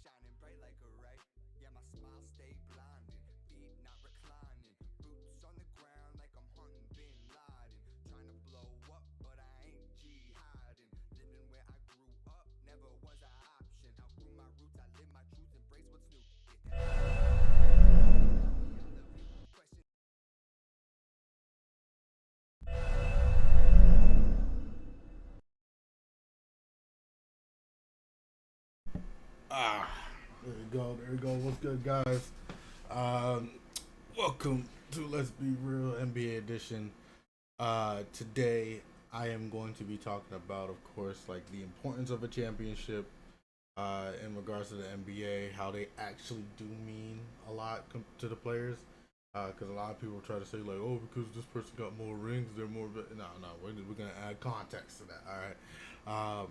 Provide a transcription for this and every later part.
shining bright like a ray. Yeah, my smile stay blinding, feet not reclining, boots on the ground like I'm hunting Bin Laden. Trying to blow up, but I ain't jihading. Living where I grew up never was an option. Outgrew my roots, I live my truth, embrace what's new. Get that question. Ah, there you go. There you go. What's good, guys? Um, welcome to Let's Be Real NBA edition. Today I am going to be talking about, of course, like the importance of a championship. In regards to the NBA, how they actually do mean a lot to the players. Because a lot of people try to say like, oh, because this person got more rings, they're more. No, we're gonna add context to that. All right.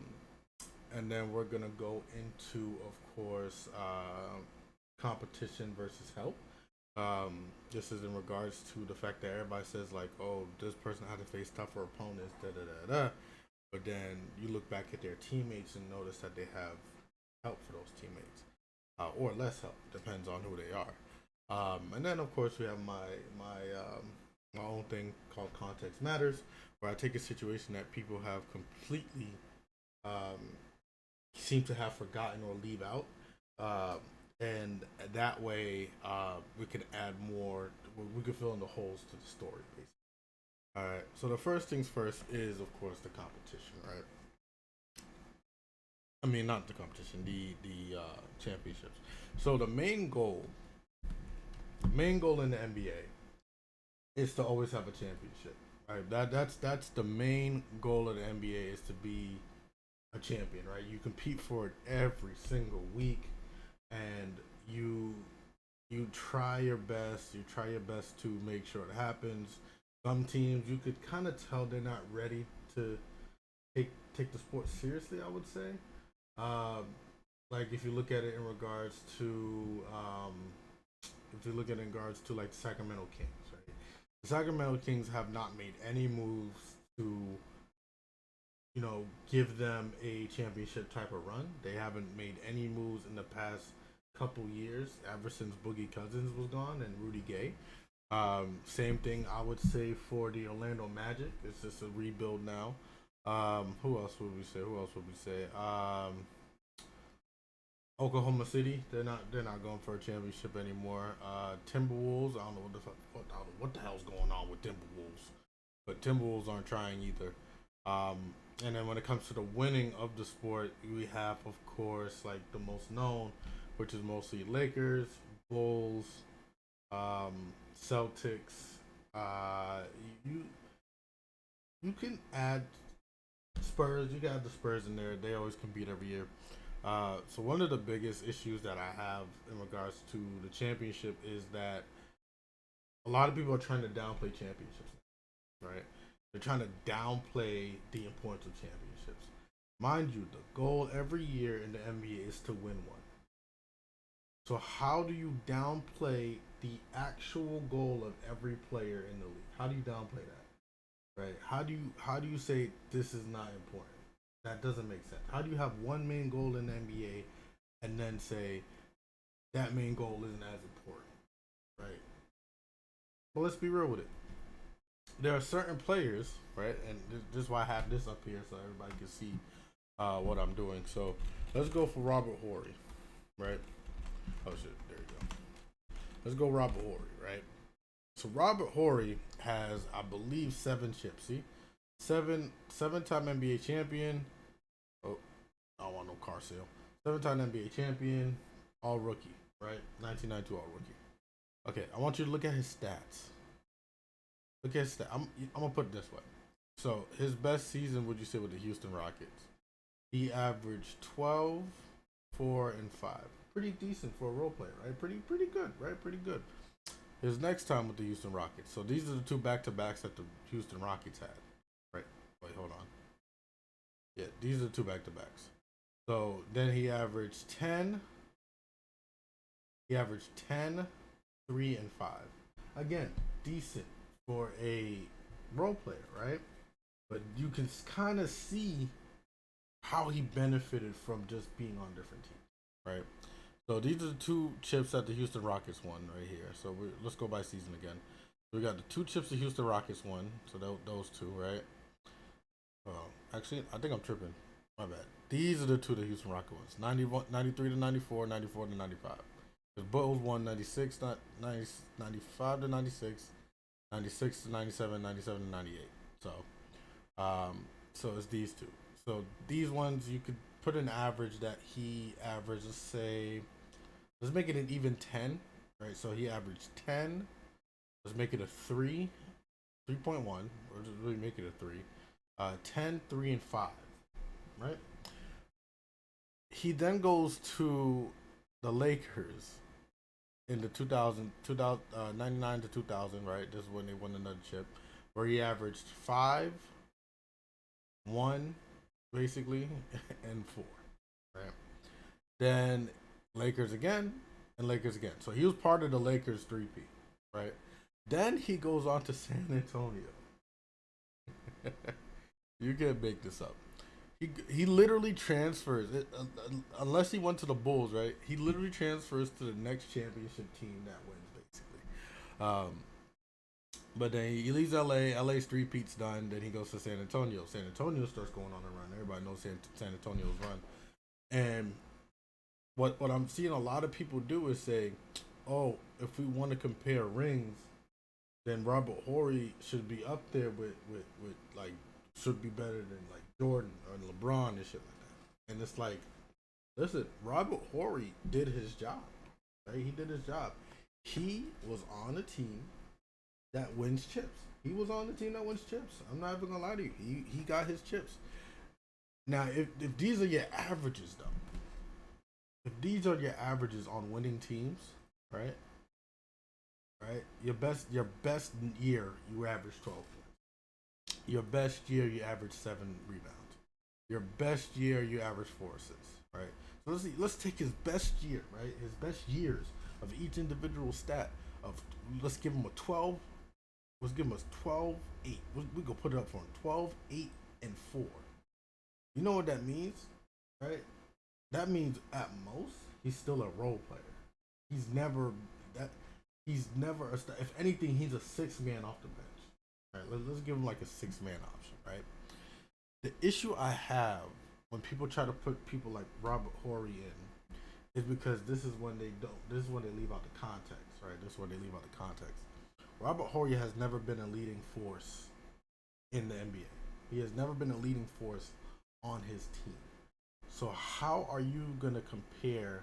And then we're gonna go into, of course, competition versus help. This is in regards to the fact that everybody says like, oh, this person had to face tougher opponents, da da da da. But then you look back at their teammates and notice that they have help for those teammates, or less help, depends on who they are. And then of course we have my own thing called Context Matters, where I take a situation that people have completely um, seem to have forgotten or leave out, and that way we can add more. We can fill in the holes to the story, basically. All right. So the first things first is, of course, the competition, right? I mean, not the competition, the championships. So the main goal in the NBA is to always have a championship. Right. That's the main goal of the NBA is to be a champion. Right. You compete for it every single week, and you you try your best. You try your best to make sure it happens. Some teams you could kind of tell they're not ready to take the sport seriously. I would say. Um, like if you look at it in regards to if you look at it in regards to like the Sacramento Kings, right? The Sacramento Kings have not made any moves to give them a championship type of run. They haven't made any moves in the past couple years, ever since Boogie Cousins was gone and Rudy Gay. Same thing I would say for the Orlando Magic. It's just a rebuild now. Who else would we say? Oklahoma City. They're not going for a championship anymore. Timberwolves. I don't know what the hell's going on with Timberwolves, but Timberwolves aren't trying either. And then when it comes to the winning of the sport, we have, of course, like the most known, which is mostly Lakers, Bulls, Celtics. You you can add Spurs. You got the Spurs in there. They always compete every year. So one of the biggest issues that I have in regards to the championship is that a lot of people are trying to downplay championships, right? They're trying to downplay the importance of championships. Mind you, the goal every year in the NBA is to win one. So how do you downplay the actual goal of every player in the league? How do you downplay that? Right? How do you say this is not important? That doesn't make sense. How do you have one main goal in the NBA and then say that main goal isn't as important? Right? Well, let's be real with it. There are certain players, right? And this is why I have this up here so everybody can see what I'm doing. So let's go for Robert Horry, right? Oh shit, there you go. Let's go Robert Horry, right? So Robert Horry has, I believe, 7 chips. See, seven-time NBA champion. Oh, I don't want no car sale. 7-time NBA champion, all rookie, right? 1992 all rookie. Okay, I want you to look at his stats. Look at his stats. I'm gonna put it this way. So his best season, would you say, with the Houston Rockets? He averaged 12, 4, and 5. Pretty decent for a role player, right? Pretty good, right? Pretty good. His next time with the Houston Rockets. So these are the 2 back-to-backs that the Houston Rockets had. Right. Wait, hold on. Yeah, these are the 2 back-to-backs. So then he averaged 10. He averaged 10, 3, and 5. Again, decent for a role player, right? But you can kind of see how he benefited from just being on different teams, right? So these are the two chips that the Houston Rockets won right here. So let's go by season again. We got the two chips the Houston Rockets won. So those two, right? Oh, actually, I think I'm tripping. My bad. These are the two the Houston Rockets ones. 91, 93 to 94, 94 to 95. The Bulls won 96, 95 to 96, 96 to 97, 97 to 98. So it's these two. So these ones you could put an average that he averaged. Let's say, let's make it an even 10, right? So he averaged 10. Let's make it a 3, 3.1, or just really make it a 3. 10, 3, and 5, right? He then goes to the Lakers in the 99 to 2000, right? This is when they won another chip, where he averaged 5, 1, basically, and 4, right? Then Lakers again, and Lakers again. So he was part of the Lakers 3P, right? Then he goes on to San Antonio. You can't make this up. He literally transfers it, unless he went to the Bulls, right? He literally transfers to the next championship team that wins, basically. But then he leaves LA. LA's three-peat's done. Then he goes to San Antonio. San Antonio starts going on a run. Everybody knows San Antonio's run. And what I'm seeing a lot of people do is say, oh, if we want to compare rings, then Robert Horry should be up there with like, should be better than like Jordan or LeBron and shit like that. And it's like, listen, Robert Horry did his job, right? He did his job. He was on a team that wins chips. He was on the team that wins chips. I'm not even gonna lie to you. He got his chips. Now, if these are your averages, though, if these are your averages on winning teams, right? Right, your best year you average 12 points. Your best year you average 7 rebounds. Your best year you average 4 assists. Right. So let's take his best year. Right, his best years of each individual stat. Let's give him a 12. Let's give him a 12, 8. We go put it up for him. 12, 8, and 4. You know what that means, right? That means at most he's still a role player. He's never that. He's never a star. If anything, he's a 6-man off the bench. Right? Let's give him like a 6-man option, right? The issue I have when people try to put people like Robert Horry in is because this is when they leave out the context, right? This is when they leave out the context. Robert Horry has never been a leading force in the NBA. He has never been a leading force on his team. So how are you gonna compare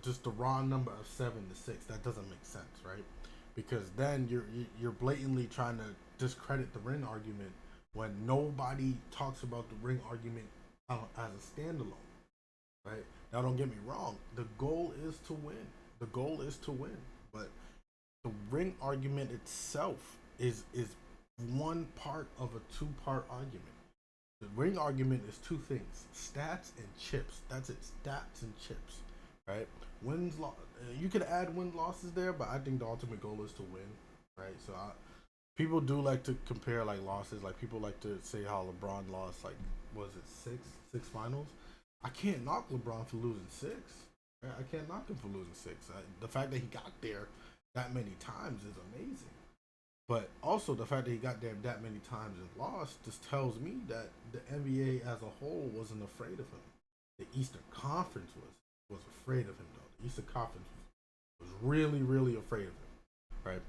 just the raw number of 7 to 6? That doesn't make sense, right? Because then you're blatantly trying to discredit the ring argument when nobody talks about the ring argument as a standalone, right? Now, don't get me wrong. The goal is to win. The goal is to win. But the ring argument itself is one part of a 2-part argument. The ring argument is 2 things: stats and chips. That's it. Stats and chips. Right, wins, you could add win losses there, but I think the ultimate goal is to win, right? So people do like to compare like losses, like people like to say how LeBron lost like, was it six finals? I can't knock LeBron for losing 6. Right? I can't knock him for losing 6. The fact that he got there that many times is amazing, but also the fact that he got there that many times and lost just tells me that the NBA as a whole wasn't afraid of him. The Eastern Conference was afraid of him, though. The Eastern Conference was really, really afraid of him,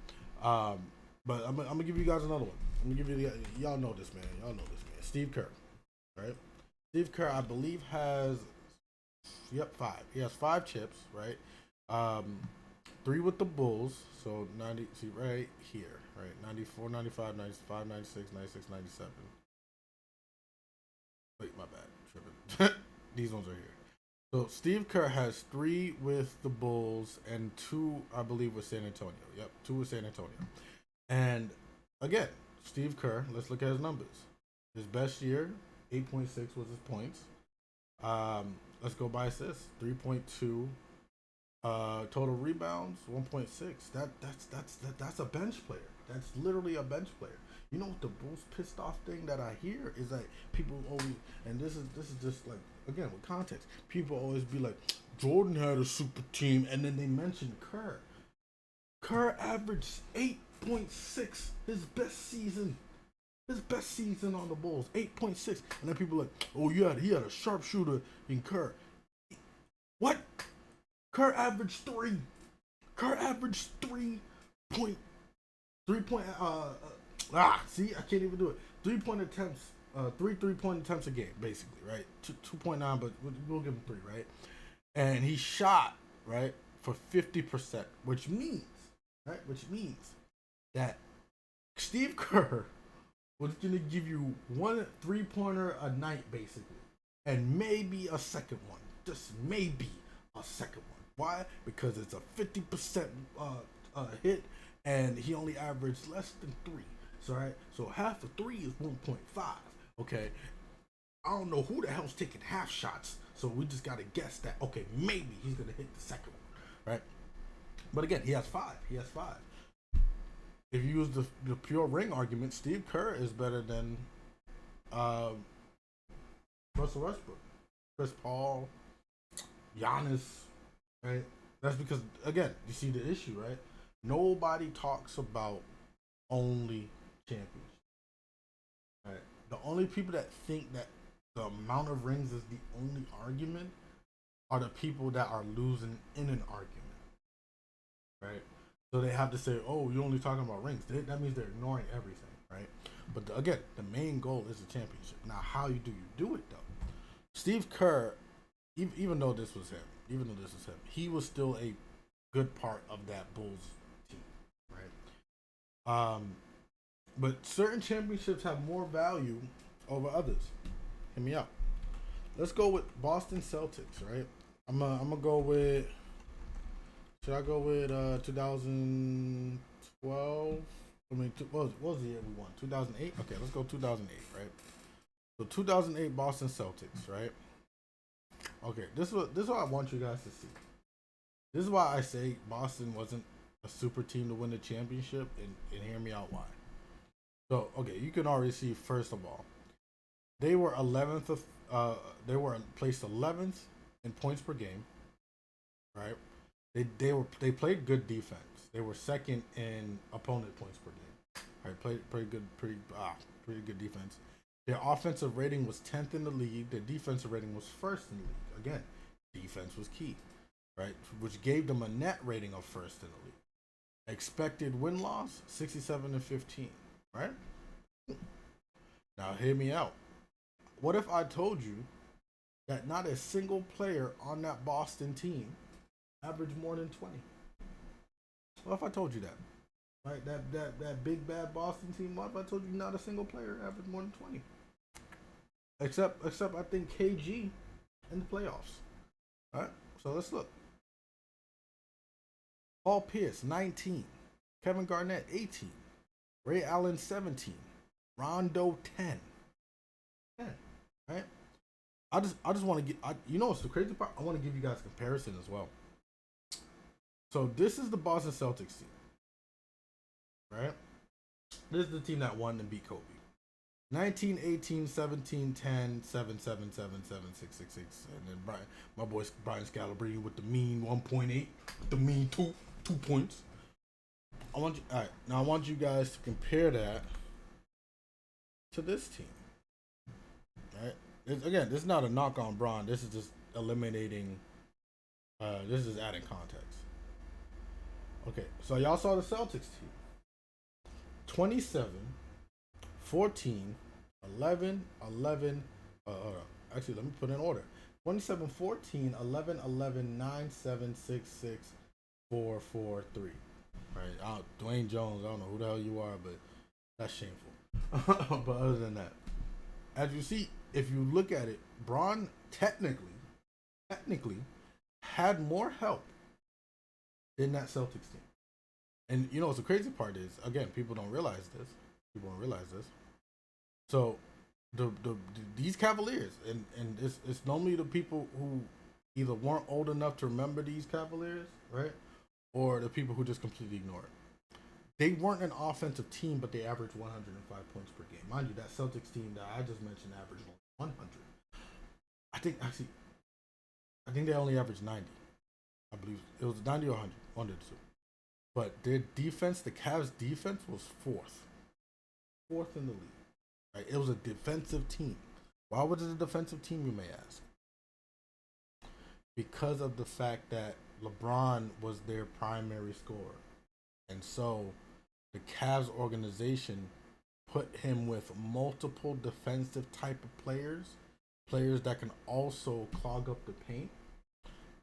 right? But I'm gonna give you guys another one. I'm gonna give you y'all know this man. Y'all know this man, Steve Kerr, right? Steve Kerr, I believe, has 5. He has 5 chips, right? 3 with the Bulls, so 90. See right here, right? 94, 95, 95, 96, 96, 97. Wait, my bad, tripping. These ones are here. So Steve Kerr has 3 with the Bulls and 2, I believe, with San Antonio. Yep, 2 with San Antonio. And again, Steve Kerr, let's look at his numbers. His best year, 8.6 was his points. Let's go by assists, 3.2. Total rebounds, 1.6. That's a bench player. That's literally a bench player. You know what the most pissed off thing that I hear is that people always, and this is just like, again, with context, people always be like, Jordan had a super team, and then they mentioned Kerr. Kerr averaged 8.6, his best season. His best season on the Bulls, 8.6. And then people are like, oh yeah, he had a sharpshooter in Kerr. What? Kerr averaged 3. Kerr averaged 3 point. See, I can't even do it. 3-point attempts, 3-point attempts a game, basically, right? 2.9, but we'll give him 3, right? And he shot, right, for 50%, which means that Steve Kerr was going to give you 1 3-pointer a night, basically, and maybe a second one, just maybe a second one. Why? Because it's a 50% hit, and he only averaged less than 3. So, right? So half of 3 is 1.5. Okay, I don't know who the hell's taking half shots, so we just gotta guess that. Okay, maybe he's gonna hit the second one, right? But again, he has 5. If you use the pure ring argument, Steve Kerr is better than Russell Westbrook, Chris Paul, Giannis, right? That's because, again, you see the issue, right? Nobody talks about only championships, right? The only people that think that the amount of rings is the only argument are the people that are losing in an argument, right? So they have to say, oh, you're only talking about rings. That means they're ignoring everything, right? But again, the main goal is the championship. Now, how do you do it, though? Steve Kerr, even though this was him, he was still a good part of that Bulls team, right? But certain championships have more value over others. Hear me out. Let's go with Boston Celtics, right? I'm gonna go with. Should I go with 2012? I mean, what was the year we won? 2008. Okay, let's go 2008, right? So 2008 Boston Celtics, right? Okay, this is what I want you guys to see. This is why I say Boston wasn't a super team to win the championship, and hear me out why. So, okay, you can already see, first of all, they were 11th they were placed 11th in points per game, right? They played good defense. They were second in opponent points per game. Right, played pretty good defense. Their offensive rating was 10th in the league. Their defensive rating was first in the league. Again, defense was key, right? Which gave them a net rating of first in the league. Expected win-loss 67-15, right? Now hear me out. What if I told you that not a single player on that Boston team averaged more than 20? What if I told you that? Right, that big bad Boston team. What if I told you not a single player averaged more than 20? Except I think KG in the playoffs. All right, so let's look. Paul Pierce 19, Kevin Garnett 18, Ray Allen 17, Rondo 10. Right? I just want to get. You know what's the crazy part? I want to give you guys a comparison as well. So this is the Boston Celtics team, right? This is the team that won and beat Kobe. 19, 18, 17, 10, 7, 7, 7, 7, 6, 6, 6. And then my boy Brian Scalabrine with the mean 1.8, the mean 2 points. All right, now I want you guys to compare that to this team. Right? Again, this is not a knock on Bron. This is just eliminating. This is adding context. Okay, so y'all saw the Celtics team. 27, 14, 11, 11. Actually, let me put in order. 27, 14, 11, 11, 9, 7, 6, 6, 4, 4, 3. Right? Dwayne Jones, I don't know who the hell you are, but that's shameful. But other than that, as you see, if you look at it, Bron technically had more help than that Celtics team. And you know what the crazy part is? Again, people don't realize this. So these Cavaliers, and it's normally the people who either weren't old enough to remember these Cavaliers, right? Or the people who just completely ignore it. They weren't an offensive team, but they averaged 105 points per game. Mind you, that Celtics team that I just mentioned averaged 100. I think, actually, I think they only averaged 90. I believe it was 90 or 100, one of the two. But their defense, the Cavs' defense, was fourth in the league. Right? It was a defensive team. Why was it a defensive team, you may ask? Because of the fact that LeBron was their primary scorer. And so the Cavs organization put him with multiple defensive type of players that can also clog up the paint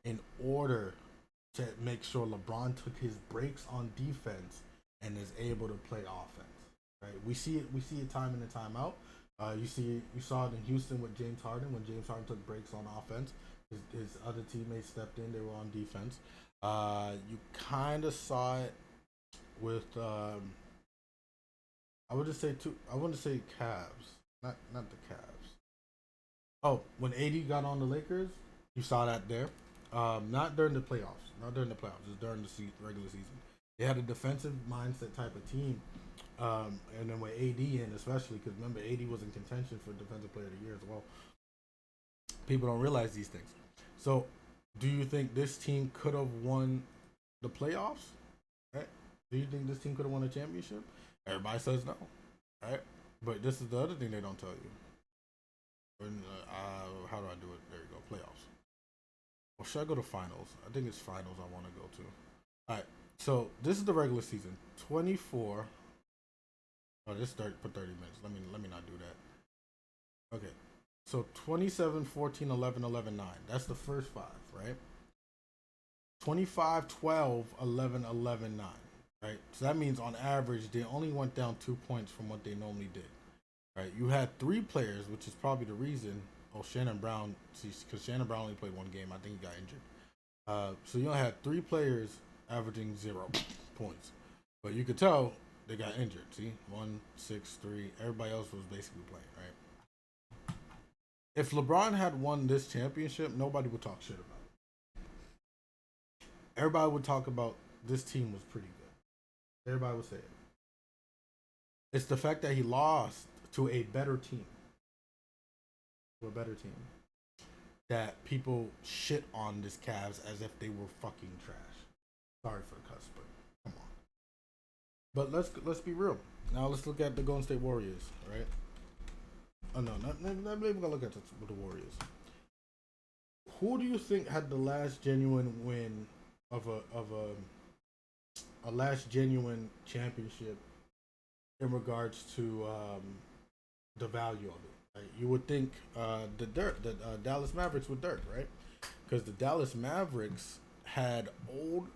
in order to make sure LeBron took his breaks on defense and is able to play offense. Right? We see it time in and time out. You saw it in Houston with James Harden when James Harden took breaks on offense. His other teammates stepped in; they were on defense. You kind of saw it with I want to say Cavs, not the Cavs. Oh, when AD got on the Lakers, you saw that there. Not during the playoffs. It's during the regular season. They had a defensive mindset type of team. And then with AD in, especially because remember AD was in contention for Defensive Player of the Year as well. People don't realize these things. So, do you think this team could have won the playoffs? Right? Do you think this team could have won a championship? Everybody says no. Right? But this is the other thing they don't tell you. When, how do I do it? There you go. Playoffs. Or should I go to finals? I think it's finals I want to go to. All right. So this is the regular season. 24. Oh, this start for 30 minutes. Let me not do that. Okay. So 27, 14, 11, 11, 9. That's the first five, right? 25, 12, 11, 11, 9. Right? So that means on average, they only went down 2 points from what they normally did. Right? You had three players, which is probably the reason. Oh, Shannon Brown, because Shannon Brown only played one game. I think he got injured. So you only had three players averaging 0 points. But you could tell they got injured. See? 1, 6, 3. Everybody else was basically playing, right? If LeBron had won this championship, nobody would talk shit about it. Everybody would talk about this team was pretty good. Everybody would say it. It's the fact that he lost to a better team. That people shit on this Cavs as if they were fucking trash. Sorry for the cuss, but come on. But let's be real. Now let's look at the Golden State Warriors, right? Oh no, not maybe we're gonna look at the Warriors. Who do you think had the last genuine win of a last genuine championship in regards to the value of it? Right? You would think the Dallas Mavericks with Dirk, right? Because the Dallas Mavericks had old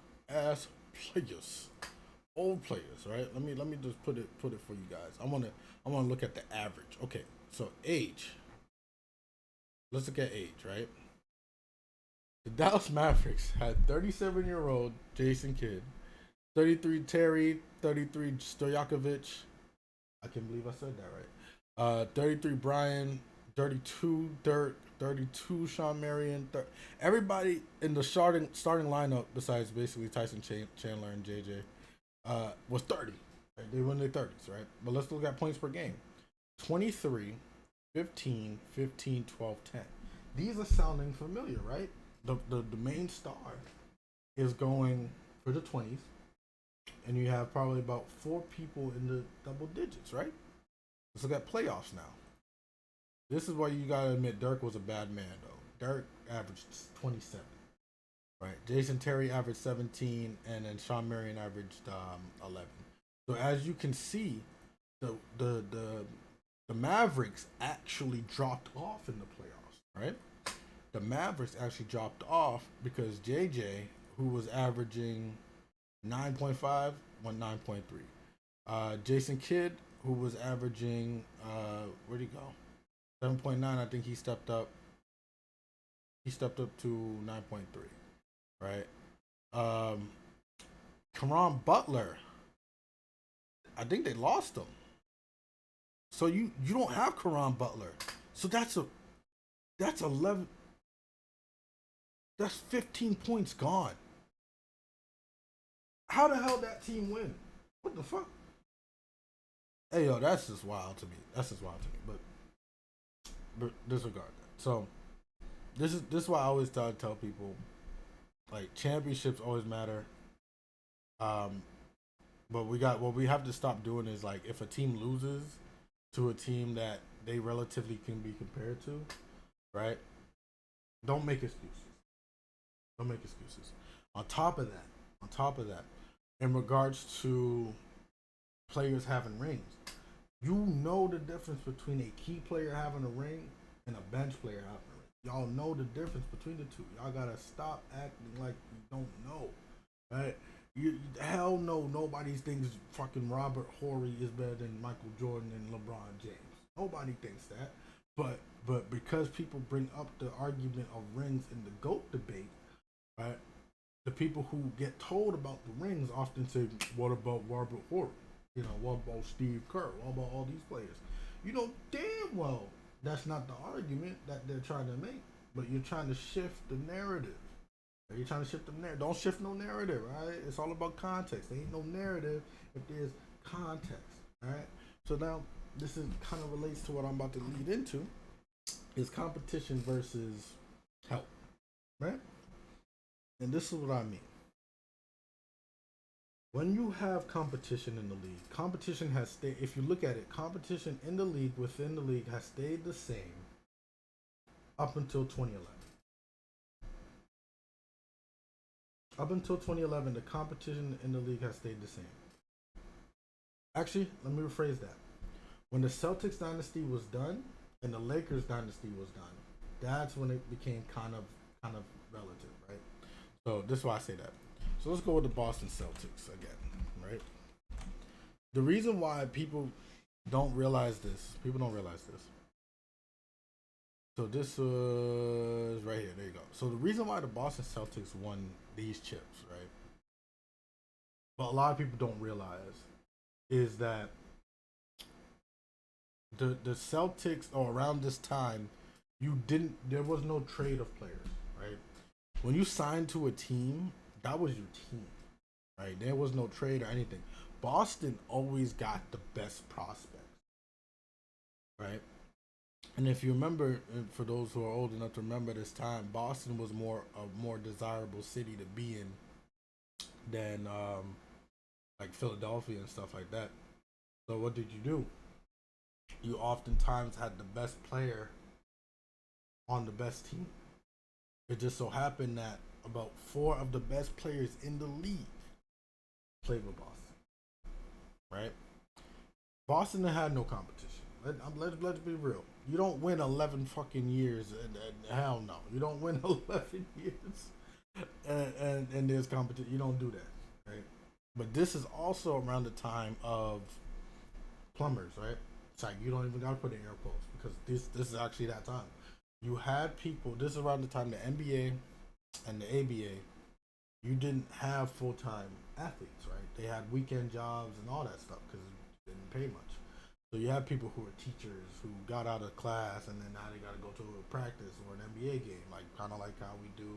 players, right? Let me just put it for you guys. I wanna look at the average. Okay, so age. Let's look at age, right? The Dallas Mavericks had 37-year-old Jason Kidd, 33 Terry, 33 Stojakovic. I can't believe I said that right. 33 Brian, 32 Dirk, 32 Sean Marion. Everybody in the starting lineup, besides basically Tyson Chandler and JJ, was 30. Right? They were in their 30s, right? But let's look at points per game. 23, 15, 15, 12, 10. These are sounding familiar, right? The main star is going for the 20s, and you have probably about 4 people in the double digits, right? Let's look at playoffs now. This is why you gotta admit Dirk was a bad man, though. Dirk averaged 27, right? Jason Terry averaged 17, and then Sean Marion averaged 11. So as you can see, the Mavericks actually dropped off in the playoffs, right? The Mavericks actually dropped off because JJ, who was averaging 9.5, went 9.3. Jason Kidd, who was averaging, where'd he go? 7.9, I think he stepped up. He stepped up to 9.3, right? Caron Butler, I think they lost him. So you don't have Caron Butler. So that's 11. That's 15 points gone. How the hell that team win? What the fuck? Hey yo, that's just wild to me. But disregard that. So this is why I always tell people, like, championships always matter. Um, but what we have to stop doing is, like, if a team loses to a team that they relatively can be compared to, right? Don't make excuses. Don't make excuses. On top of that, in regards to players having rings, you know the difference between a key player having a ring and a bench player having a ring. Y'all know the difference between the two. Y'all gotta stop acting like you don't know, right? Hell no, nobody thinks fucking Robert Horey is better than Michael Jordan and LeBron James. Nobody thinks that. But because people bring up the argument of rings in the GOAT debate, right? The people who get told about the rings often say, "What about Robert Horry? You know, what about Steve Kerr? What about all these players?" You know damn well that's not the argument that they're trying to make, but you're trying to shift the narrative. You're trying to shift the narrative. Don't shift no narrative, right? It's all about context. There ain't no narrative if there's context, right? So now this is kind of relates to what I'm about to lead into, is competition versus help, right? And this is what I mean. When you have competition in the league, competition has stayed. If you look at it, competition in the league, within the league, has stayed the same up until 2011. Up until 2011, the competition in the league has stayed the same. Actually, let me rephrase that. When the Celtics dynasty was done and the Lakers dynasty was done, that's when it became kind of relative, right? So this is why I say that. So let's go with the Boston Celtics again, right? The reason why people don't realize this. So this was right here. There you go. So the reason why the Boston Celtics won these chips, right? But a lot of people don't realize is that the Celtics, or around this time, there was no trade of players, right? When you signed to a team, that was your team, right? There was no trade or anything. Boston always got the best prospects, right? And if you remember, and for those who are old enough to remember this time, Boston was a more desirable city to be in than like Philadelphia and stuff like that. So what did you do? You oftentimes had the best player on the best team. It just so happened that about 4 of the best players in the league played with Boston, right? Boston had no competition. Let's be real. You don't win 11 fucking years, and hell no. You don't win 11 years, and there's competition. You don't do that, right? But this is also around the time of plumbers, right? It's like you don't even gotta put in air quotes because this is actually that time. You had people. This is around the time the NBA and the ABA. You didn't have full-time athletes, right? They had weekend jobs and all that stuff because it didn't pay much. So you have people who are teachers who got out of class and then now they got to go to a practice or an NBA game, like kind of like how we do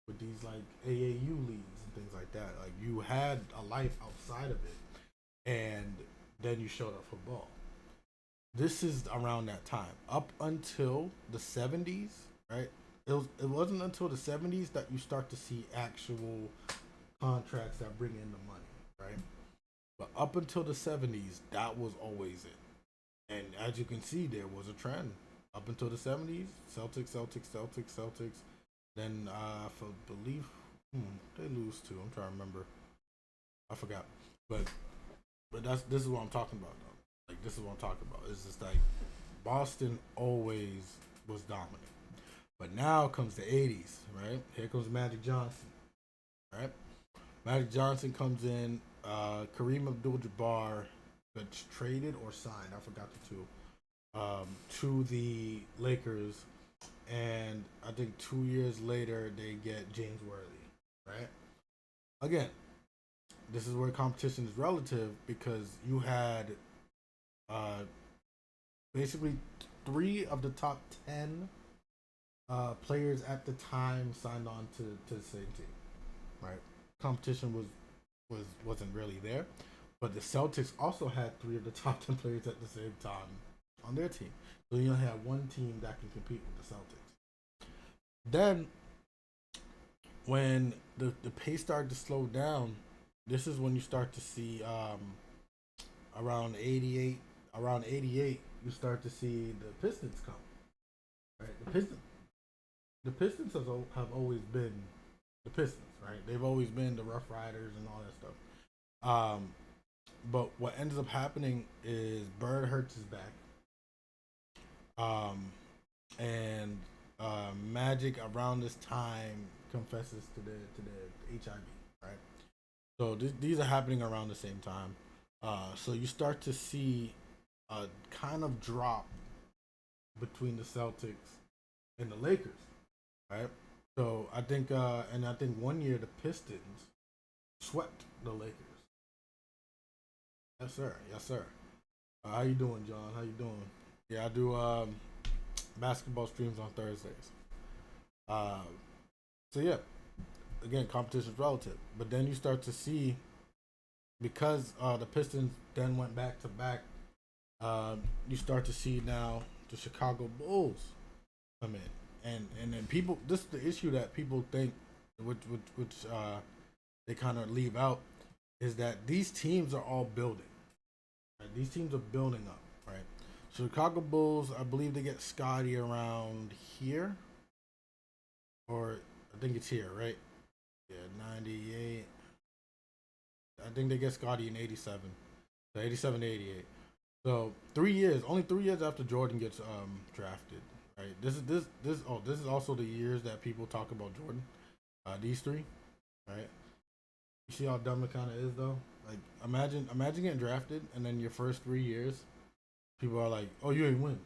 with these like AAU leagues and things like that. Like you had a life outside of it, and then you showed up for ball. This is around that time, up until the 70s, right? It wasn't until the 70s that you start to see actual contracts that bring in the money, right? But up until the 70s, that was always it. And as you can see, there was a trend. Up until the 70s, Celtics. Then I believe they lose too. I'm trying to remember. I forgot. But this is what I'm talking about though. Like this is what I'm talking about. It's just like Boston always was dominant. But now comes the 80s, right? Here comes Magic Johnson, right? Magic Johnson comes in. Kareem Abdul-Jabbar gets traded or signed. I forgot the two. To the Lakers, and I think 2 years later they get James Worthy, right? Again, this is where competition is relative because you had basically 3 of the top 10 players at the time signed on to the same team, right? Competition wasn't really there, but the Celtics also had 3 of the top 10 players at the same time on their team. So you only have one team that can compete with the Celtics. Then when the pace started to slow down, this is when you start to see around 88, you start to see the Pistons come. Right, the Pistons have always been the Pistons, right? They've always been the Rough Riders and all that stuff. But what ends up happening is Bird hurts his back, and Magic around this time confesses to the HIV, right? So these are happening around the same time. So you start to see a kind of drop between the Celtics and the Lakers, right? So I think, and I think one year the Pistons swept the Lakers. Yes, sir. Yes, sir. How you doing, John? How you doing? Yeah, I do basketball streams on Thursdays. Uh, so yeah, again, competition is relative, but then you start to see because the Pistons then went back to back. You start to see now the Chicago Bulls come in, and then people. This is the issue that people think, which they kind of leave out, is that these teams are all building. Right? These teams are building up, right? Chicago Bulls, I believe they get Scotty around here, or I think it's here, right? Yeah, 98. I think they get Scotty in 87. So 87 to 88. So only 3 years after Jordan gets drafted, right? This is also the years that people talk about Jordan. These three, right? You see how dumb it kind of is, though. Like imagine getting drafted, and then your first 3 years, people are like, "Oh, you ain't win.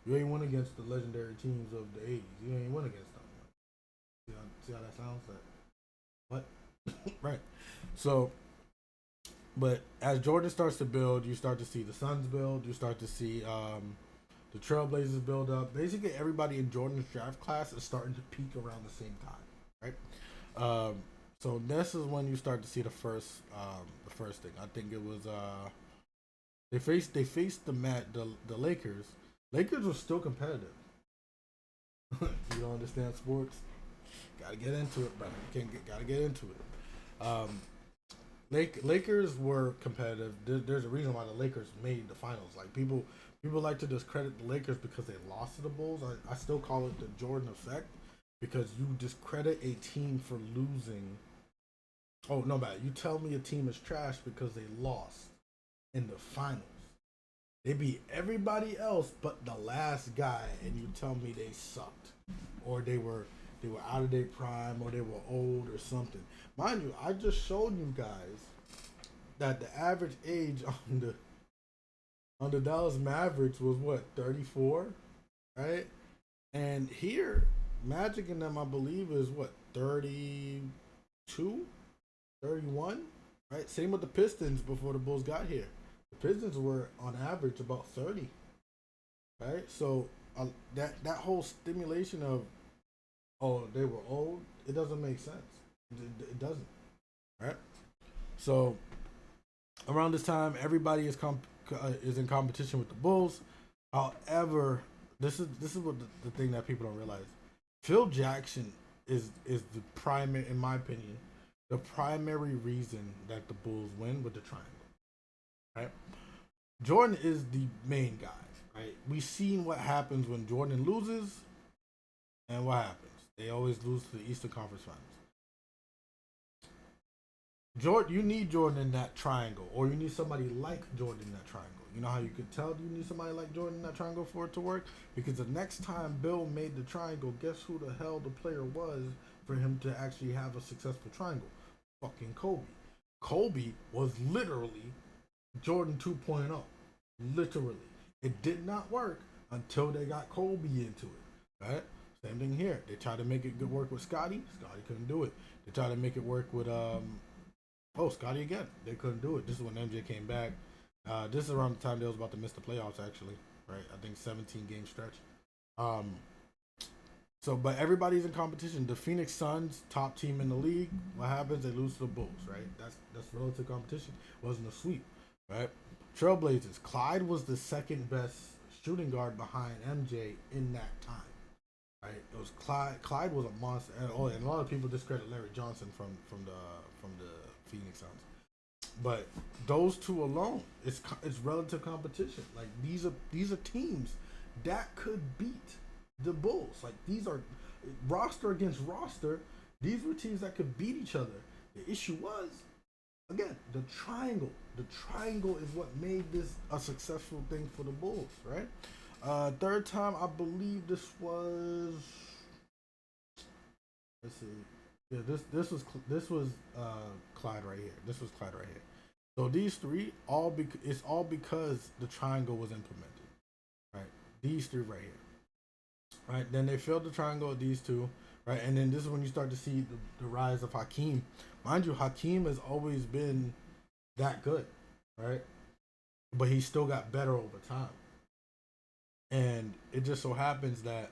You ain't win against the legendary teams of the '80s. You ain't win against them." See how that sounds? Like what? Right. So, but as Jordan starts to build, you start to see the Suns build. You start to see the Trailblazers build up. Basically, everybody in Jordan's draft class is starting to peak around the same time, right? So this is when you start to see the first thing. I think it was they faced the Lakers. Lakers were still competitive. You don't understand sports? Gotta get into it, brother. Gotta get into it. Lakers were competitive. There's a reason why the Lakers made the finals. Like people like to discredit the Lakers because they lost to the Bulls. I still call it the Jordan effect because you discredit a team for losing. Oh no, bad. You tell me a team is trash because they lost in the finals. They beat everybody else but the last guy, and you tell me they sucked or they were out of their prime or they were old or something. Mind you, I just showed you guys that the average age on the Dallas Mavericks was what, 34, right? And here, Magic in them, I believe, is what, 32, 31, right? Same with the Pistons before the Bulls got here. The Pistons were on average about 30, right? So that whole stimulation of, oh, they were old, it doesn't make sense. It doesn't, right? So around this time, everybody is in competition with the Bulls. However, this is what the thing that people don't realize. Phil Jackson is the primary, in my opinion, the primary reason that the Bulls win with the triangle. Right? Jordan is the main guy. Right? We've seen what happens when Jordan loses, and what happens. They always lose to the Eastern Conference Finals. Jordan, you need Jordan in that triangle, or you need somebody like Jordan in that triangle. You know how you could tell you need somebody like Jordan in that triangle for it to work? Because the next time Bill made the triangle, guess who the hell the player was for him to actually have a successful triangle? Fucking Kobe. Kobe was literally Jordan 2.0. Literally. It did not work until they got Kobe into it. Right? Same thing here. They tried to make it good work with Scotty. Scotty couldn't do it. They tried to make it work with Scotty again. They couldn't do it. This is when MJ came back. This is around the time they was about to miss the playoffs, actually. Right? I think 17 game stretch. But everybody's in competition. The Phoenix Suns, top team in the league. What happens? They lose to the Bulls, right? That's relative competition. Wasn't a sweep, right? Trailblazers. Clyde was the second best shooting guard behind MJ in that time, right? It was Clyde. Clyde was a monster. And a lot of people discredit Larry Johnson from the Phoenix Suns. But those two alone, it's relative competition. Like these are teams that could beat the Bulls. Like these are roster against roster. These were teams that could beat each other. The issue was, again, the triangle. The triangle is what made this a successful thing for the Bulls, right? Third time, I believe this was. Let's see. Yeah, this was Clyde right here. This was Clyde right here. So these three it's all because the triangle was implemented, right? These three right here, right? Then they failed the triangle of these two, right? And then this is when you start to see the rise of Hakeem. Mind you, Hakeem has always been that good, right? But he still got better over time. And it just so happens that,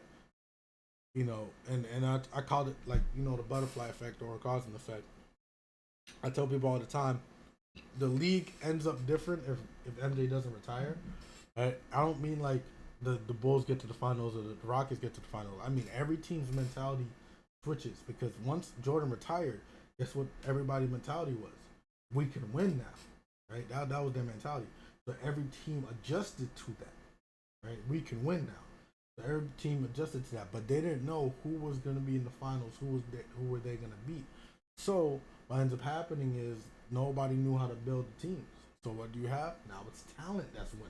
and I call it like, the butterfly effect or causing effect. I tell people all the time, the league ends up different if MJ doesn't retire. Right? I don't mean like the Bulls get to the finals or the Rockets get to the finals. I mean every team's mentality switches because once Jordan retired, guess what everybody's mentality was? We can win now. Right? That was their mentality. So every team adjusted to that. Right? We can win now. So every team adjusted to that, but they didn't know who was going to be in the finals, who were they going to beat. So what ends up happening is nobody knew how to build the teams. So what do you have? Now it's talent that's winning,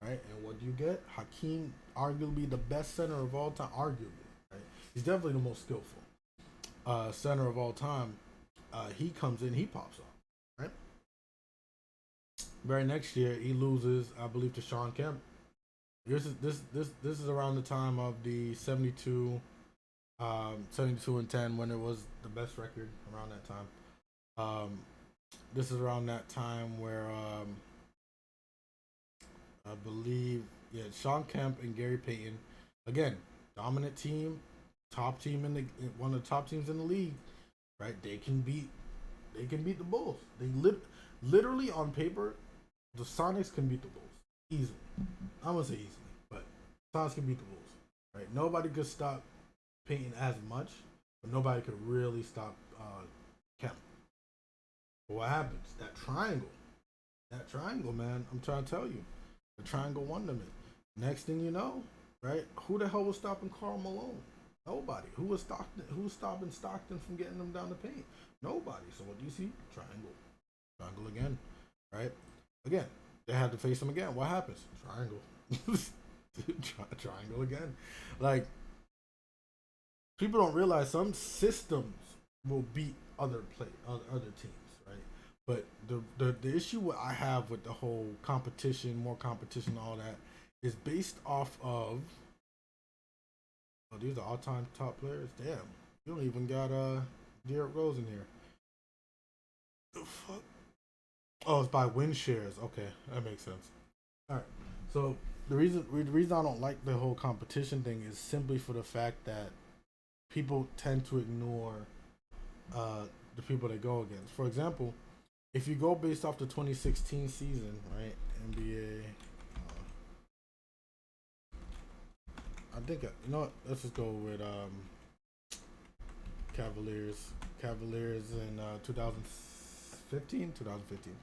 right? And what do you get? Hakeem, arguably the best center of all time, arguably, right? He's definitely the most skillful center of all time. He comes in, he pops off, right? Very next year, he loses, I believe, to Sean Kemp. This is around the time of the 72 and 10 when it was the best record around that time. This is around that time where I believe Sean Kemp and Gary Payton, again, dominant team, top team one of the top teams in the league, right? They can beat the Bulls. They literally on paper, the Sonics can beat the Bulls easily. I'm gonna say easily, but Sonics can beat the Bulls, right? Nobody could stop Payton as much, but nobody could really stop Kemp. But what happens? That triangle, man. I'm trying to tell you, the triangle wonderment. Next thing you know, right? Who the hell was stopping Karl Malone? Nobody. Who was stopping Stockton from getting them down the paint? Nobody. So what do you see? Triangle again, right? Again, they had to face him again. What happens? Triangle. Triangle again. Like, people don't realize some systems will beat other teams, right? But the issue I have with the whole competition, more competition, all that, is based off of. Oh, these are all-time top players. Damn, you don't even got Derrick Rose in here. The fuck. Oh, it's by win shares. Okay, that makes sense. All right. So the reason I don't like the whole competition thing is simply for the fact that people tend to ignore the people they go against. For example, if you go based off the 2016 season, right? NBA. I think let's just go with Cavaliers in 2015.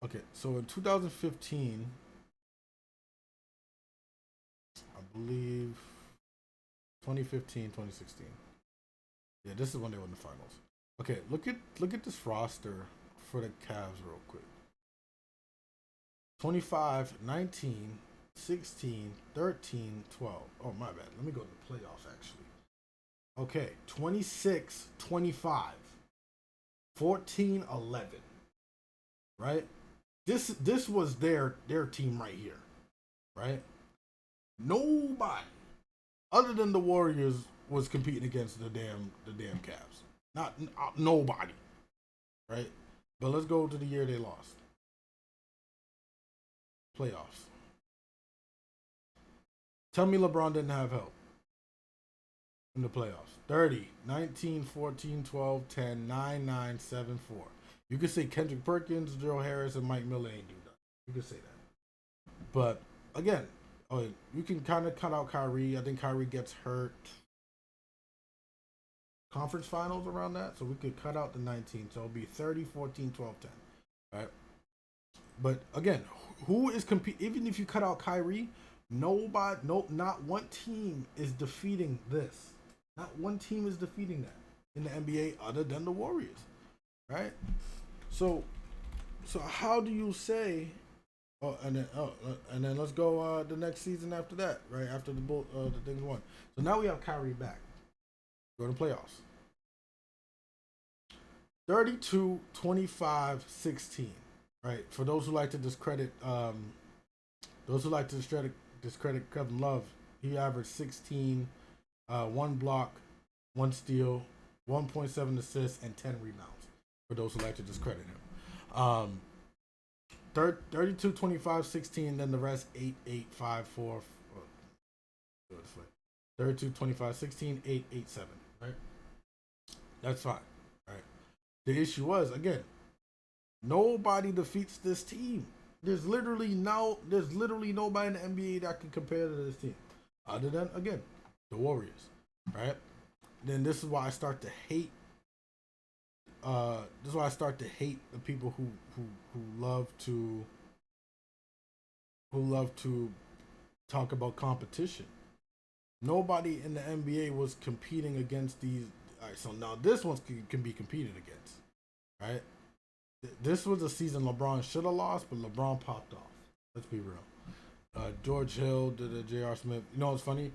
Okay, so in 2015, I believe 2015, 2016. Yeah, this is when they won the finals. Okay, look at this roster for the Cavs real quick. 25, 19, 16, 13, 12. Oh, my bad. Let me go to the playoffs, actually. Okay, 26, 25, 14, 11. Right? This was their team right here. Right? Nobody other than the Warriors was competing against the damn Cavs. Not nobody. Right? But let's go to the year they lost. Playoffs. Tell me LeBron didn't have help in the playoffs. 30, 19, 14, 12, 10, 9, 9, 7, 4. You could say Kendrick Perkins, Joe Harris, and Mike Miller ain't do that. You could say that. But, again, you can kind of cut out Kyrie. I think Kyrie gets hurt. conference finals around that, so we could cut out the 19. So it'll be 30, 14, 12, 10. Right? But again, who is competing? Even if you cut out Kyrie, not one team is defeating this. Not one team is defeating that in the NBA other than the Warriors, right? So how do you say? And then let's go the next season after that, right? After the things won. So now we have Kyrie back. Go to playoffs. 32, 25, 16. Right. For those who like to discredit Kevin Love, he averaged 16, 1 block, 1 steal, 1.7 assists, and 10 rebounds. For those who like to discredit him. 32, 25, 16, then the rest 8, 8, 5, 4. 32, 25, 16, 8, 8, 7. Right? That's fine. Right. The issue was, again, nobody defeats this team. There's literally nobody in the NBA that can compare to this team, other than, again, the Warriors, right? Then this is why I start to hate. This is why I start to hate the people who love to talk about competition. Nobody in the NBA was competing against these. All right, so now this one can be competed against, right? This was a season LeBron should have lost, but LeBron popped off. Let's be real. George Hill did a J.R. Smith. You know what's funny?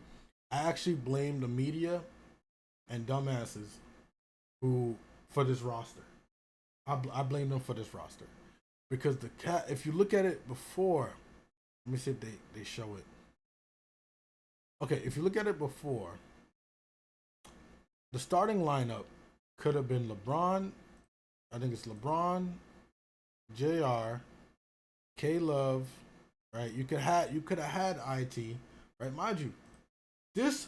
I actually blame the media and dumbasses for this roster. I blame them for this roster. Because if you look at it before, let me see if they show it. Okay, if you look at it before, the starting lineup could have been LeBron. I think it's LeBron, JR, K Love, right? You could have had IT, right? Mind you, this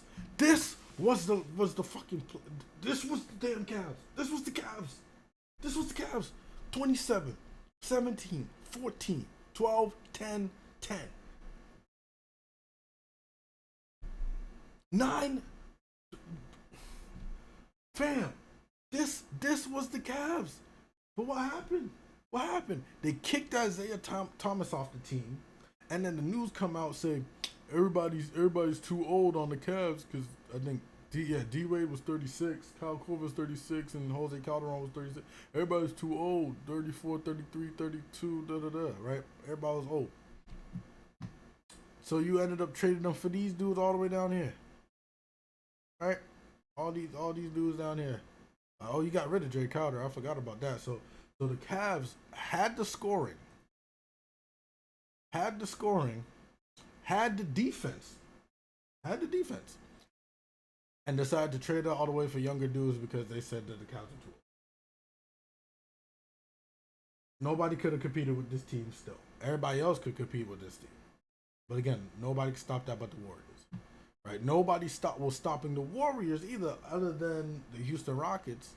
was the fucking, this was the damn Cavs. This was the Cavs. 27, 17, 14, 12, 10, 10. 9. Fam, this was the Cavs. But what happened? They kicked Isaiah Thomas off the team, and then the news come out saying everybody's too old on the Cavs because I think D Wade was 36, Kyle Korver was 36, and Jose Calderon was 36. Everybody's too old, 34, 33, 32, right? Everybody was old. So you ended up trading them for these dudes all the way down here, right? All these dudes down here. Oh, you got rid of Jay Crowder. I forgot about that. So the Cavs had the scoring, had the defense, and decided to trade it all the way for younger dudes because they said that the Cavs were too old. Nobody could have competed with this team still. Everybody else could compete with this team. But again, nobody could stop that but the Warriors. Right? Nobody was stopping the Warriors either, other than the Houston Rockets.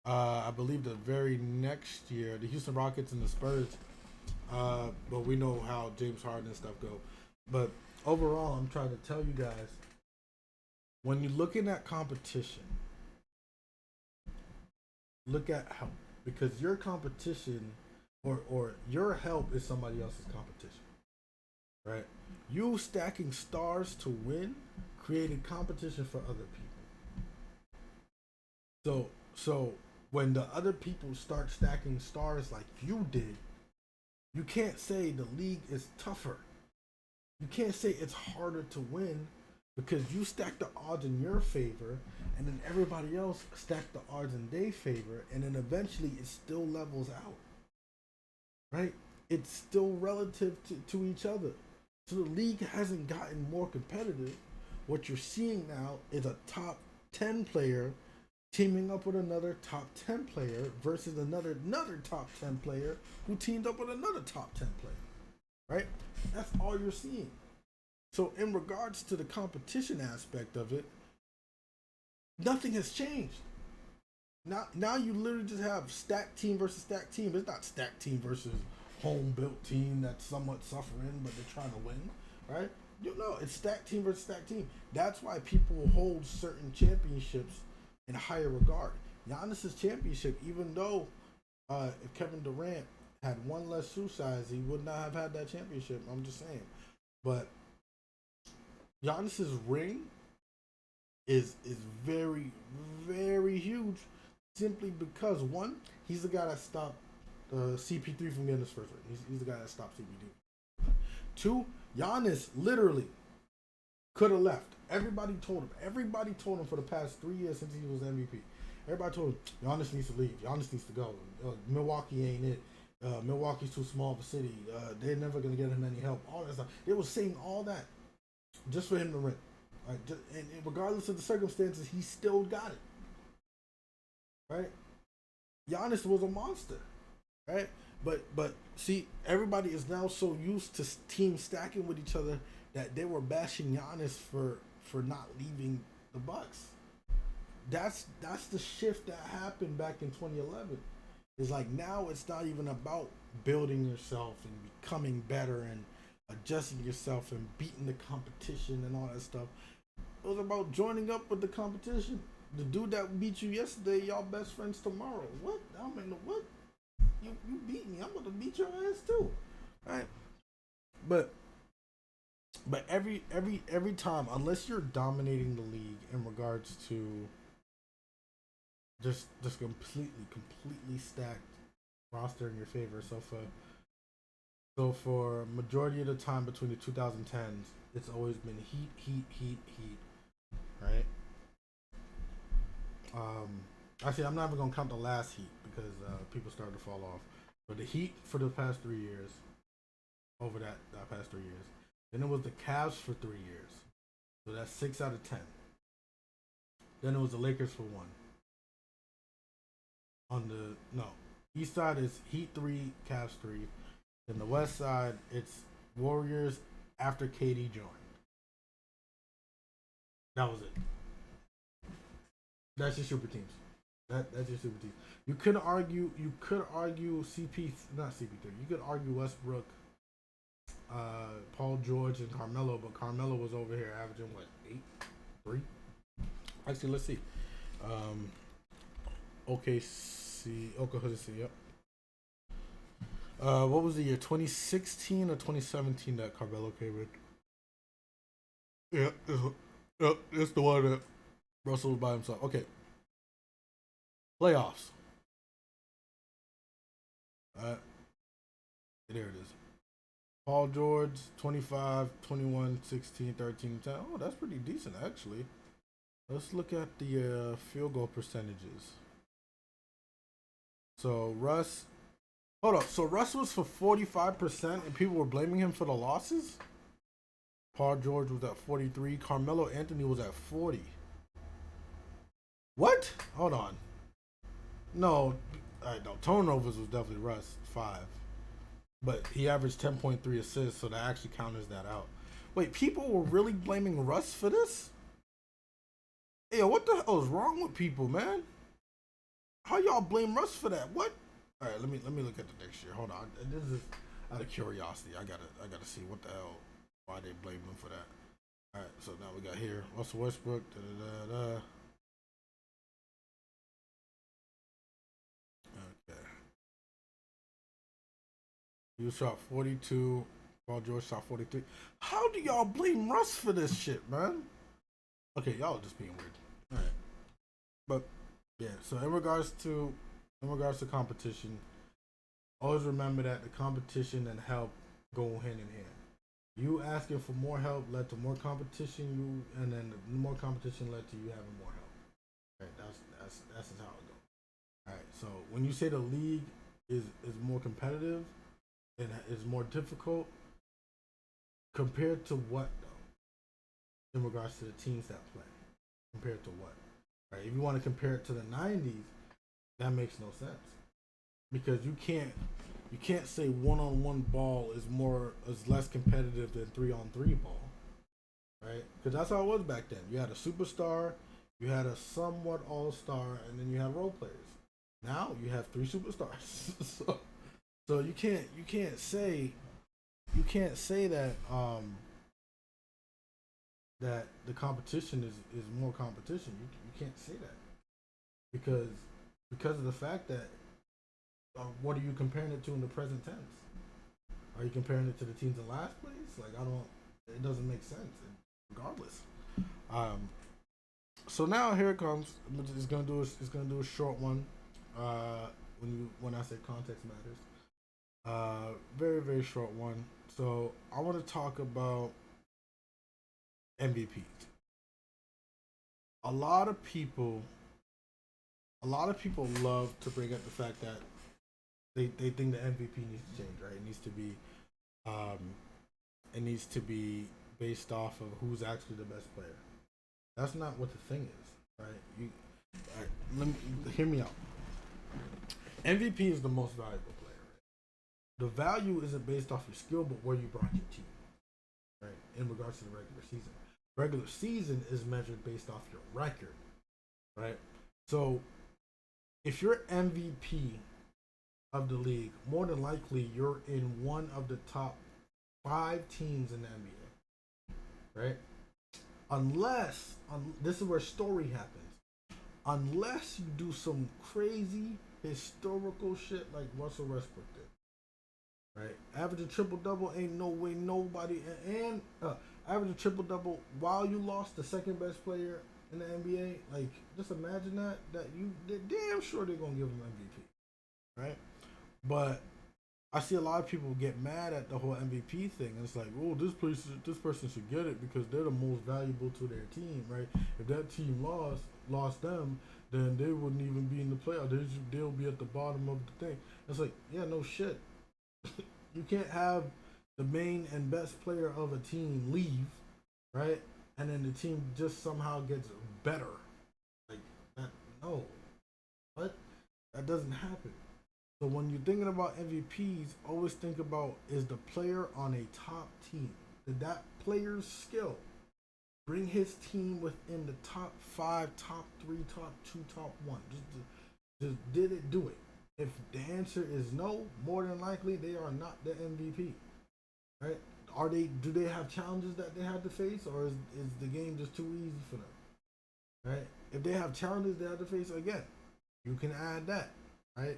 I believe the very next year, the Houston Rockets and the Spurs. But we know how James Harden and stuff go. But overall, I'm trying to tell you guys, when you're looking at competition, look at help. Because your competition or your help is somebody else's competition. Right? You stacking stars to win, creating competition for other people. So when the other people start stacking stars like you did, you can't say the league is tougher. You can't say it's harder to win because you stack the odds in your favor and then everybody else stack the odds in their favor, and then eventually it still levels out. Right? It's still relative to each other. So the league hasn't gotten more competitive. What you're seeing now is a top 10 player teaming up with another top 10 player versus another top 10 player who teamed up with another top 10 player. Right? That's all you're seeing. So in regards to the competition aspect of it, nothing has changed. Now you literally just have stacked team versus stacked team. It's not stacked team versus home-built team that's somewhat suffering, but they're trying to win, right? You know, it's stacked team versus stacked team. That's why people hold certain championships in higher regard. Giannis's championship, even though if Kevin Durant had one less shoe size, he would not have had that championship. I'm just saying. But Giannis's ring is very, very huge, simply because one, he's the guy that stopped CP3 from getting his first ring. He's the guy that stopped CP3. Two, Giannis literally could have left. Everybody told him for the past 3 years since he was MVP. Everybody told him Giannis needs to leave. Giannis needs to go. Milwaukee ain't it. Milwaukee's too small of a city. They're never gonna get him any help. All that stuff. They were saying all that just for him to win. Right? And regardless of the circumstances, he still got it. Right? Giannis was a monster. Right? But see, everybody is now so used to teams stacking with each other that they were bashing Giannis for not leaving the Bucks. That's the shift that happened back in 2011. It's like now it's not even about building yourself and becoming better and adjusting yourself and beating the competition and all that stuff. It was about joining up with the competition. The dude that beat you yesterday, y'all best friends tomorrow. What? I mean, what? You beat me. I'm gonna beat your ass too. Right? But every time, unless you're dominating the league in regards to just completely stacked roster in your favor. So for majority of the time between the 2010s, it's always been heat, right? Actually, I'm not even gonna count the last Heat because people started to fall off. But the Heat for the past 3 years, over that past 3 years. Then it was the Cavs for 3 years, so that's 6 out of 10. Then it was the Lakers for 1. On the east side is Heat 3, Cavs 3. Then the west side, it's Warriors after KD joined. That was it. That's your super teams. That's your super teams. You could argue not CP3. You could argue Westbrook, Paul George, and Carmelo, but Carmelo was over here averaging what, 8-3? Actually, let's see. Oklahoma City, yep. What was the year? 2016 or 2017 that Carmelo came in? Yeah, it's the one that Russell was by himself. Okay. Playoffs. There it is. Paul George, 25, 21, 16, 13, 10. Oh, that's pretty decent, actually. Let's look at the field goal percentages. So, Russ. Hold up. So, Russ was for 45% and people were blaming him for the losses? Paul George was at 43. Carmelo Anthony was at 40. What? Hold on. No. Turnovers was definitely Russ, 5. But he averaged 10.3 assists, so that actually counters that out. Wait, people were really blaming Russ for this? Yo, what the hell is wrong with people, man? How y'all blame Russ for that? What? All right, let me look at the next year. Hold on. This is out of curiosity. I gotta see what the hell, why they blame him for that. All right, so now we got here Russell Westbrook. Okay. You shot 42. Paul George shot 43. How do y'all blame Russ for this shit, man? Okay, y'all are just being weird. All right, but yeah. So in regards to competition, always remember that the competition and help go hand in hand. You asking for more help led to more competition. And then the more competition led to you having more help. All right, that's just how it goes. All right. So when you say the league is more competitive and is more difficult, compared to what though? In regards to the teams that play, compared to what? Right? If you want to compare it to the 90s, that makes no sense because you can't say one-on-one ball is less competitive than 3-on-3 ball, right? Because that's how it was back then. You had a superstar, you had a somewhat all-star, and then you had role players. Now you have 3 superstars. so you can't say that that the competition is more competition. You can't say that. because of the fact that what are you comparing it to in the present tense? Are you comparing it to the teams in last place? Like I don't. It doesn't make sense. Regardless. So now here it comes. It's gonna do a short one. When I say context matters. Very very short one. So I want to talk about MVPs. A lot of people love to bring up the fact that they think the MVP needs to change, right? It needs to be based off of who's actually the best player. That's not what the thing is, right? Hear me out. MVP is the most valuable player. Right? The value isn't based off your skill, but where you brought your team, right? In regards to the regular season, regular season is measured based off your record, right? So if you're MVP of the league, more than likely you're in one of the top 5 teams in the NBA, right? Unless, this is where story happens. Unless you do some crazy historical shit like Russell Westbrook did, right? Average a triple double ain't no way nobody and average a triple double while you lost the second best player in the NBA. Like, just imagine they're damn sure they're gonna give him MVP, right? But I see a lot of people get mad at the whole MVP thing. And it's like, oh, this person should get it because they're the most valuable to their team, right? If that team lost them, then they wouldn't even be in the playoffs. They'll be at the bottom of the thing. It's like, yeah, no shit. You can't have the main and best player of a team leave, right? And then the team just somehow gets better. Like that, no. What? That doesn't happen. So when you're thinking about MVPs, always think about, is the player on a top team? Did that player's skill bring his team within the top 5, top 3, top 2, top 1? Just did it do it? If the answer is no, more than likely they are not the MVP. Right? Do they have challenges that they have to face, or is the game just too easy for them? Right? If they have challenges they have to face, again, you can add that. Right?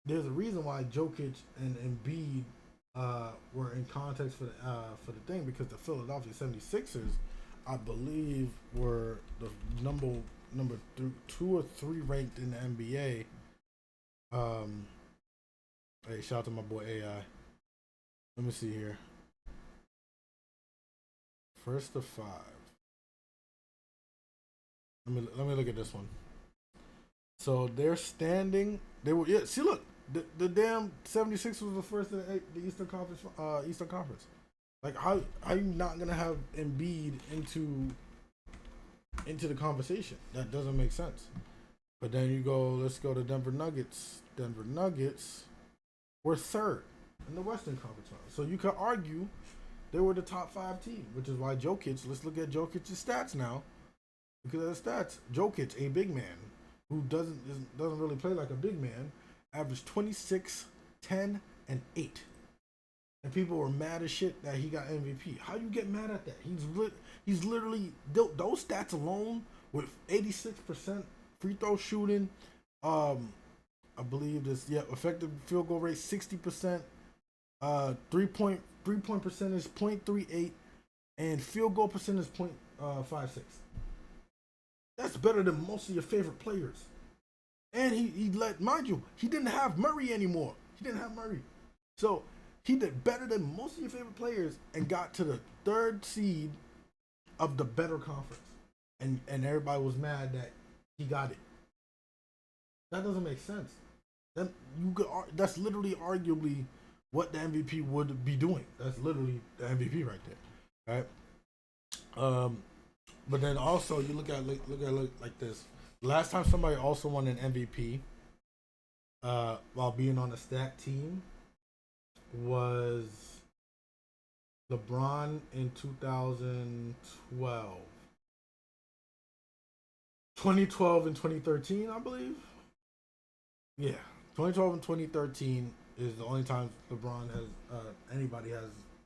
There's a reason why Jokic and Embiid were in context for the thing, because the Philadelphia 76ers, I believe, were the number 2 or 3 ranked in the NBA. Hey, shout out to my boy AI. Let me see here. First of 5. Let me look at this one. So they're standing. They were see look. The damn 76 was the first in the Eastern Conference. Like how you not gonna have Embiid into the conversation? That doesn't make sense. But then let's go to Denver Nuggets. Denver Nuggets were 3rd in the Western Conference Finals. So you could argue they were the top 5 team, which is why Jokic. Let's look at Jokic's stats now. Because of the stats, Jokic, a big man who doesn't really play like a big man, averaged 26, 10, and 8. And people were mad as shit that he got MVP. How you get mad at that? He's literally, those stats alone, with 86% free throw shooting, I believe effective field goal rate 60%, 3-point percentage 0.38, and field goal percentage 0.56. That's better than most of your favorite players. And he mind you, he didn't have Murray anymore. So he did better than most of your favorite players and got to the 3rd seed of the better conference. And everybody was mad that he got it. That doesn't make sense. That's literally arguably what the MVP would be doing. That's literally the MVP right there. Right? But then also you look at like this. Last time somebody also won an MVP while being on a stacked team was LeBron in 2012. 2012 and 2013, I believe. Yeah, 2012 and 2013 is the only time LeBron anybody has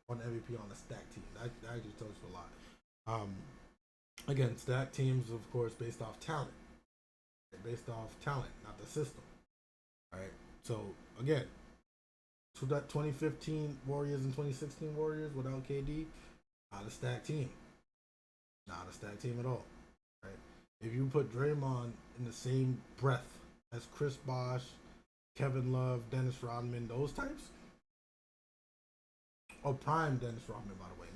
won MVP on a stacked team. That actually tells you a lot. Again, stacked teams, of course, based off talent. based off talent, not the system. All right. So again, so that 2015 Warriors and 2016 Warriors without KD, not a stacked team. Not a stacked team at all. Right. If you put Draymond in the same breath as Chris Bosh, Kevin Love, Dennis Rodman, those types, or prime Dennis Rodman, by the way,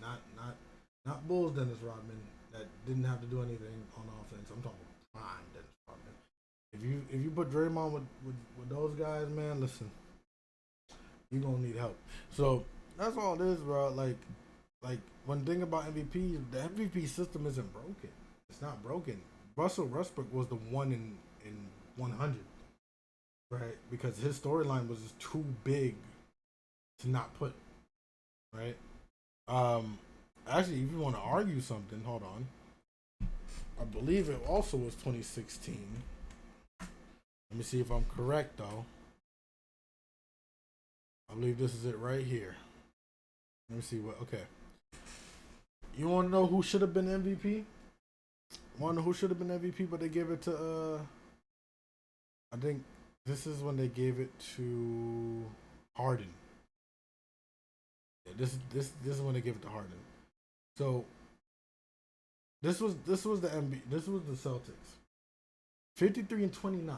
not Bulls Dennis Rodman that didn't have to do anything on offense. I'm talking prime Dennis Rodman. If you put Draymond with those guys, man, listen, you're gonna need help. So that's all it is, bro. Like one thing about MVP, the MVP system isn't broken. It's not broken. Russell Westbrook was the one in 100, right? Because his storyline was just too big to not put, right? Actually, if you want to argue something, hold on. I believe it also was 2016. Let me see if I'm correct, though. I believe this is it right here. Let me see what. Okay. You want to know who should have been MVP? Want to know who should have been MVP, but they gave it to. I think this is when they gave it to Harden. Yeah, this is when they gave it to Harden. So this was the Celtics. 53 and 29.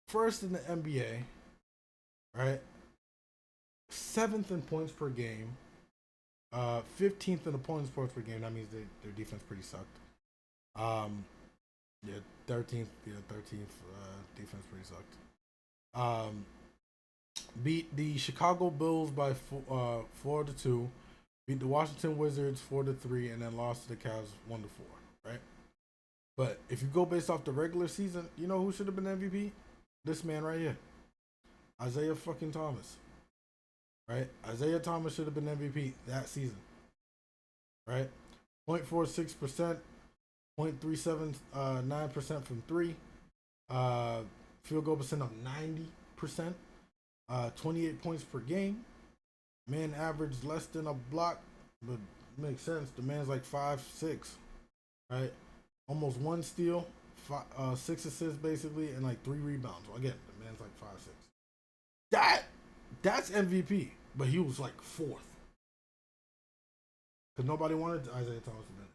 First in the NBA, right? 7th in points per game. 15th in the points per game. That means their defense pretty sucked. 13th. Defense pretty sucked. Beat the Chicago Bulls by 4-2. Beat the Washington Wizards 4-3, and then lost to the Cavs 1-4. Right. But if you go based off the regular season, you know who should have been MVP? This man right here, Isaiah fucking Thomas. Right? Isaiah Thomas should have been MVP that season. Right? 0.46%, 0.379% from three. Field goal percent of 90%. 28 points per game. Man averaged less than a block, but makes sense. The man's like 5'6", right? Almost 1 steal, 6 assists basically, and like 3 rebounds. Well, again, the man's like 5'6". That's MVP, but he was like 4th because nobody wanted Isaiah Thomas to win.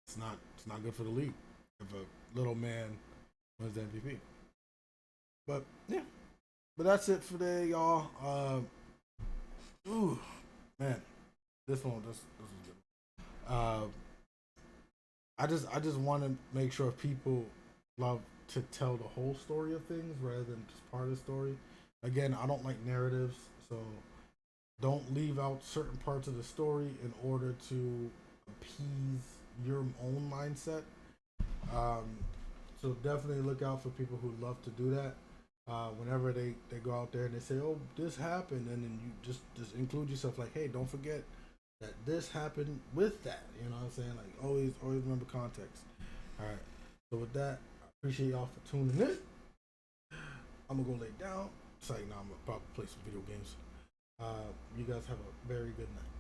It's not good for the league if a little man wins the MVP. But yeah, but that's it for today, y'all. Ooh, man, this was good. I just want to make sure people love to tell the whole story of things rather than just part of the story. Again, I don't like narratives, so don't leave out certain parts of the story in order to appease your own mindset. So definitely look out for people who love to do that. Whenever they go out there and they say, "Oh, this happened," and then you just include yourself like, "Hey, don't forget that this happened with that." You know what I'm saying? Like always remember context. All right. So with that, I appreciate y'all for tuning in. I'm gonna go lay down. It's like, nah, I'm gonna probably play some video games. You guys have a very good night.